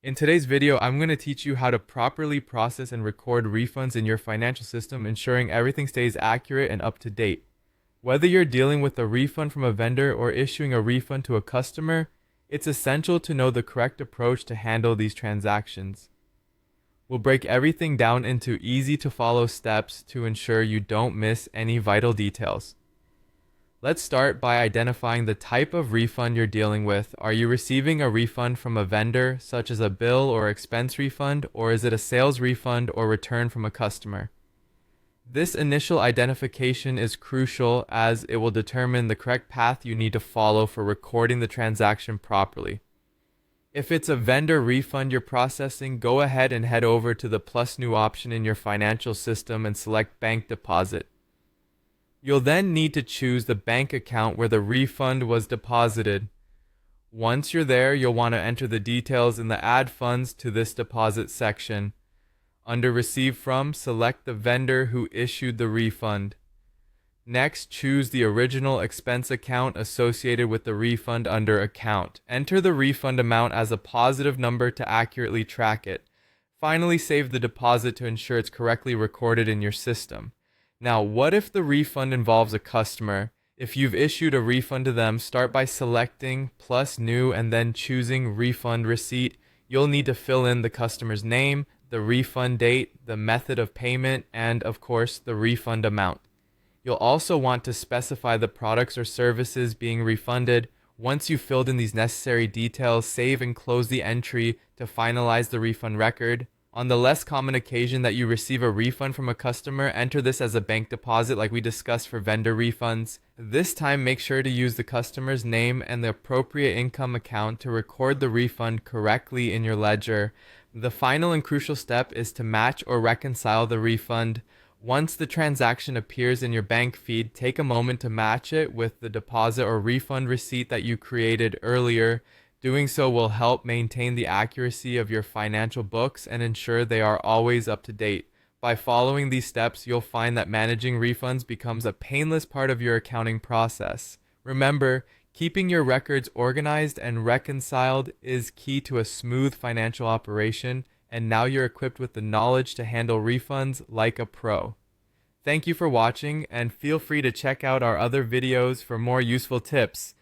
In today's video, I'm going to teach you how to properly process and record refunds in your financial system, ensuring everything stays accurate and up to date. Whether you're dealing with a refund from a vendor or issuing a refund to a customer, it's essential to know the correct approach to handle these transactions. We'll break everything down into easy to follow steps to ensure you don't miss any vital details. Let's start by identifying the type of refund you're dealing with. Are you receiving a refund from a vendor, such as a bill or expense refund, or is it a sales refund or return from a customer? This initial identification is crucial as it will determine the correct path you need to follow for recording the transaction properly. If it's a vendor refund you're processing, go ahead and head over to the plus new option in your financial system and select bank deposit. You'll then need to choose the bank account where the refund was deposited. Once you're there, you'll want to enter the details in the Add Funds to this deposit section. Under Receive From, select the vendor who issued the refund. Next, choose the original expense account associated with the refund under Account. Enter the refund amount as a positive number to accurately track it. Finally, save the deposit to ensure it's correctly recorded in your system. Now, what if the refund involves a customer? If you've issued a refund to them, start by selecting plus new and then choosing refund receipt. You'll need to fill in the customer's name, the refund date, the method of payment, and of course, the refund amount. You'll also want to specify the products or services being refunded. Once you've filled in these necessary details, save and close the entry to finalize the refund record. On the less common occasion that you receive a refund from a customer, enter this as a bank deposit like we discussed for vendor refunds. This time, make sure to use the customer's name and the appropriate income account to record the refund correctly in your ledger. The final and crucial step is to match or reconcile the refund. Once the transaction appears in your bank feed, take a moment to match it with the deposit or refund receipt that you created earlier. Doing so will help maintain the accuracy of your financial books and ensure they are always up to date. By following these steps, you'll find that managing refunds becomes a painless part of your accounting process. Remember, keeping your records organized and reconciled is key to a smooth financial operation, and now you're equipped with the knowledge to handle refunds like a pro. Thank you for watching, and feel free to check out our other videos for more useful tips.